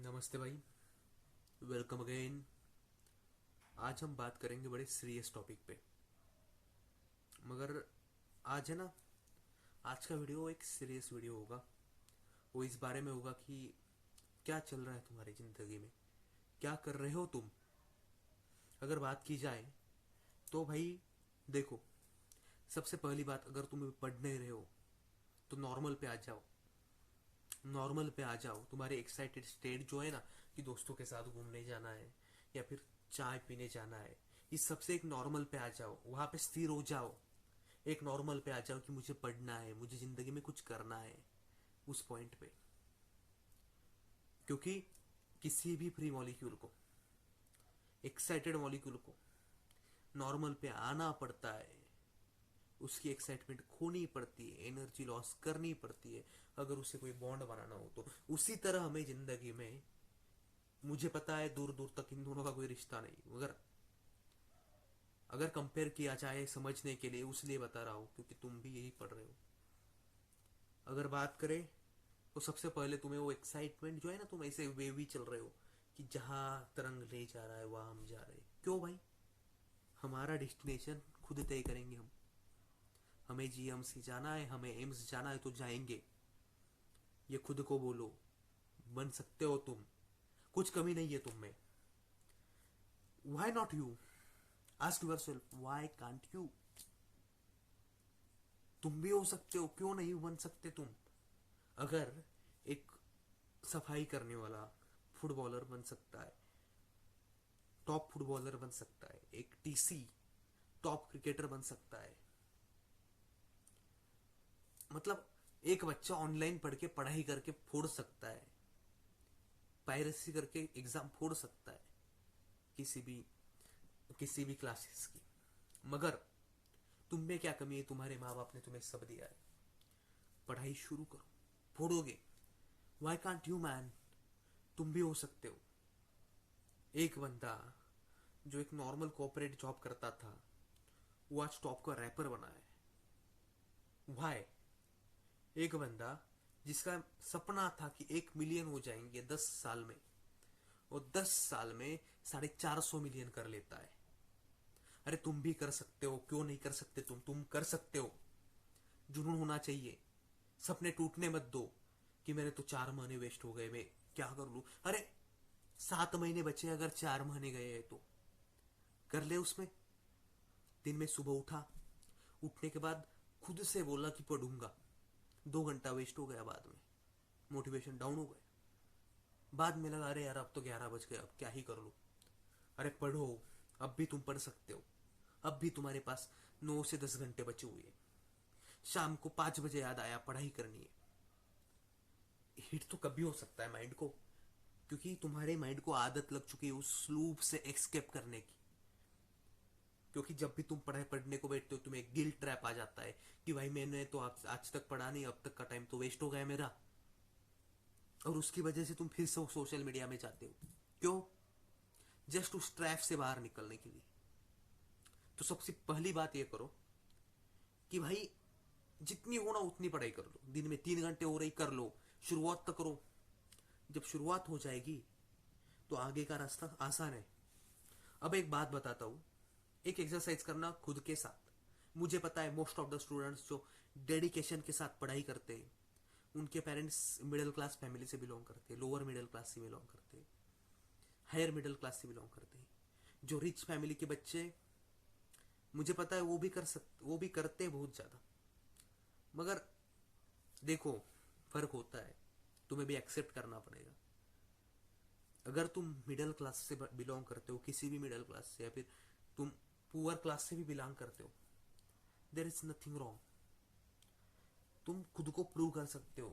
नमस्ते भाई। Welcome again. आज हम बात करेंगे बड़े सीरियस टॉपिक पे। मगर आज है ना, आज का वीडियो एक सीरियस वीडियो होगा। वो इस बारे में होगा कि क्या चल रहा है तुम्हारी ज़िंदगी में, क्या कर रहे हो तुम। अगर बात की जाए तो भाई देखो, सबसे पहली बात, अगर तुम पढ़ नहीं रहे हो तो नॉर्मल पे आ जाओ। नॉर्मल पे आ जाओ। तुम्हारे एक्साइटेड स्टेट जो है ना, कि दोस्तों के साथ घूमने जाना है या फिर चाय पीने जाना है, इस सबसे एक नॉर्मल पे आ जाओ। वहां पे स्थिर हो जाओ। एक नॉर्मल पे आ जाओ कि मुझे पढ़ना है, मुझे जिंदगी में कुछ करना है, उस पॉइंट पे। क्योंकि किसी भी फ्री मॉलिक्यूल को, एक्साइटेड मॉलिक्यूल को नॉर्मल पे आना पड़ता है। उसकी एक्साइटमेंट खोनी पड़ती है, एनर्जी लॉस करनी पड़ती है, अगर उसे कोई बॉन्ड बनाना हो तो। उसी तरह हमें जिंदगी में, मुझे पता है दूर दूर तक इन दोनों का कोई रिश्ता नहीं, मगर अगर कंपेयर किया जाए समझने के लिए, उसलिए बता रहा हूँ क्योंकि तुम भी यही पढ़ रहे हो। अगर बात करें तो सबसे पहले तुम्हें वो एक्साइटमेंट जो है ना, तुम ऐसे वेवी चल रहे हो कि जहाँ तरंग ले जा रहा है वहां हम जा रहे हैं। क्यों भाई? हमारा डेस्टिनेशन खुद तय करेंगे हम। हमें जीएमसी जाना है, हमें एम्स जाना है तो जाएंगे। ये खुद को बोलो। बन सकते हो तुम। कुछ कमी नहीं है तुम में। Why not you? Ask yourself, why can't you? तुम भी हो सकते हो, क्यों नहीं बन सकते तुम? अगर एक सफाई करने वाला फुटबॉलर बन सकता है, टॉप फुटबॉलर बन सकता है, एक टीसी टॉप क्रिकेटर बन सकता है, मतलब एक बच्चा ऑनलाइन पढ़ के, पढ़ाई करके फोड़ सकता है, पायरेसी करके एग्जाम फोड़ सकता है, किसी भी किसी भी क्लासेस की। मगर तुम में क्या कमी है? तुम्हारे माँ बाप ने तुम्हें सब दिया है। पढ़ाई शुरू करो, फोड़ोगे। Why can't you man? तुम भी हो सकते हो। एक बंदा जो एक नॉर्मल कॉर्पोरेट जॉब करता था, वो आज टॉप का रैपर बना है। वाई? एक बंदा जिसका सपना था कि 1 मिलियन हो जाएंगे 10 साल में, और 10 साल में 450 मिलियन कर लेता है। अरे तुम भी कर सकते हो, क्यों नहीं कर सकते? तुम कर सकते हो। जुनून होना चाहिए। सपने टूटने मत दो कि मेरे तो 4 महीने वेस्ट हो गए, मैं क्या कर लू। अरे 7 महीने बचे, अगर 4 महीने गए हैं तो कर ले उसमें। दिन में सुबह उठा, उठने के बाद खुद से बोला कि पढ़ूंगा। 2 घंटा वेस्ट हो गया, बाद में मोटिवेशन डाउन हो गया। बाद में लगा, अरे यार अब तो 11 बज गए, अब क्या ही कर लूँ। अरे पढ़ो। अब भी तुम पढ़ सकते हो। अब भी तुम्हारे पास 9 से 10 घंटे बचे हुए हैं। शाम को 5 बजे याद आया पढ़ाई करनी है। हिट तो कभी हो सकता है माइंड को, क्योंकि तुम्हारे माइंड को आदत लग चुकी है उस लूप से एक्सकेप करने की। क्योंकि जब भी तुम पढ़ाई पढ़ने को बैठते हो, तुम्हें एक गिल्ट ट्रैप आ जाता है कि भाई मैंने तो आज तक पढ़ा नहीं, अब तक का टाइम तो वेस्ट हो गया मेरा। और उसकी वजह से तुम फिर से सोशल मीडिया में जाते हो। क्यों? जस्ट उस ट्रैप से बाहर निकलने के लिए। तो सबसे पहली बात ये करो कि भाई जितनी हो ना उतनी पढ़ाई कर लो। दिन में 3 घंटे हो रही, कर लो। शुरुआत तो करो। जब शुरुआत हो जाएगी तो आगे का रास्ता आसान है। अब एक बात बताता हूँ। एक एक्सरसाइज करना खुद के साथ। मुझे पता है मोस्ट ऑफ द स्टूडेंट्स जो डेडिकेशन के साथ पढ़ाई करते हैं, उनके पेरेंट्स मिडिल क्लास फैमिली से बिलोंग करते हैं, लोअर मिडिल क्लास से बिलोंग करते हैं, हायर मिडिल क्लास से बिलोंग करते हैं। जो रिच फैमिली के बच्चे, मुझे पता है वो भी करते हैं बहुत ज्यादा। मगर देखो, फर्क होता है। तुम्हें भी एक्सेप्ट करना पड़ेगा। अगर तुम मिडिल क्लास से बिलोंग करते हो, किसी भी मिडिल क्लास से, या फिर तुम पुअर क्लास से भी बिलोंग करते हो, देर इज नथिंग रॉन्ग। तुम खुद को प्रूव कर सकते हो।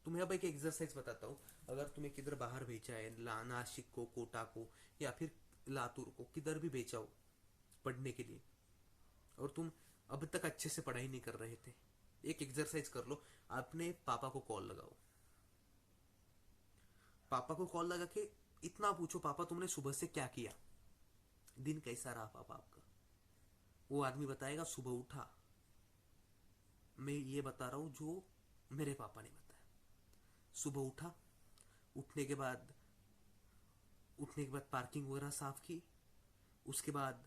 तुम्हें अब एक एक्सरसाइज बताता हूँ। अगर तुम्हें किधर बाहर भेजा है, नासिक को, कोटा को, या फिर लातूर को, किधर भी भेजा हो पढ़ने के लिए, और तुम अब तक अच्छे से पढ़ाई नहीं कर रहे थे, एक एक्सरसाइज कर लो। अपने पापा को कॉल लगाओ। पापा को कॉल लगा के इतना पूछो, पापा तुमने सुबह से क्या किया, दिन कैसा रहा पापा आपका। वो आदमी बताएगा, सुबह उठा। मैं ये बता रहा हूँ जो मेरे पापा ने बताया। सुबह उठा, उठने के बाद उठने के बाद पार्किंग वगैरह साफ की, उसके बाद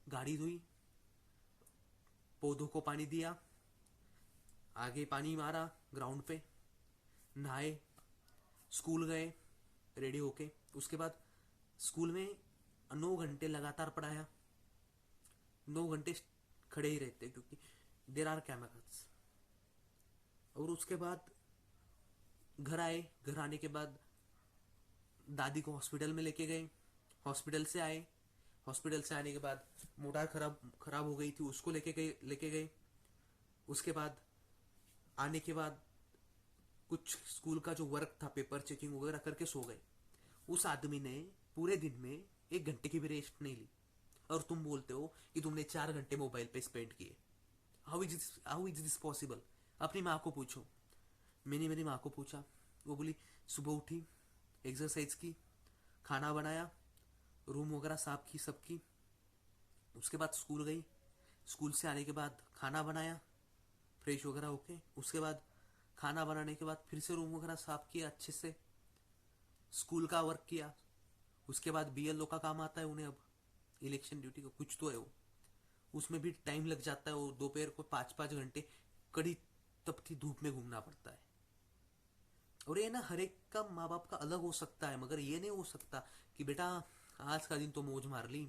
गाड़ी धोई, पौधों को पानी दिया, आगे पानी मारा ग्राउंड पे, नहाए, स्कूल गए रेडी होके। उसके बाद स्कूल में 9 घंटे लगातार पढ़ाया, 9 घंटे खड़े ही रहते क्योंकि देर आर कैमरास। और उसके बाद घर आए, घर आने के बाद दादी को हॉस्पिटल में लेके गए, हॉस्पिटल से आए, हॉस्पिटल से आने के बाद मोटार खराब खराब हो गई थी, उसको लेके गए। उसके बाद आने के बाद कुछ स्कूल का जो वर्क था, पेपर चेकिंग वगैरह करके सो गए। उस आदमी ने पूरे दिन में 1 घंटे की भी रेस्ट नहीं ली, और तुम बोलते हो कि तुमने 4 घंटे मोबाइल पे स्पेंड किए। How is this possible? अपनी माँ को पूछो। मैंने मेरी माँ को पूछा, वो बोली सुबह उठी, एक्सरसाइज की, खाना बनाया, रूम वगैरह साफ की, सब की। उसके बाद स्कूल गई, स्कूल से आने के बाद खाना बनाया फ्रेश वगैरह होके। उसके बाद खाना बनाने के बाद फिर से रूम वगैरह साफ किया अच्छे से, स्कूल का वर्क किया। उसके बाद बीएलओ का काम आता है उन्हें, अब इलेक्शन ड्यूटी का कुछ तो है वो, उसमें भी टाइम लग जाता है। वो दोपहर को 5-5 घंटे कड़ी तपती धूप में घूमना पड़ता है। और ये ना हर एक का माँ बाप का अलग हो सकता है, मगर ये नहीं हो सकता कि बेटा आज का दिन तो मौज मार ली,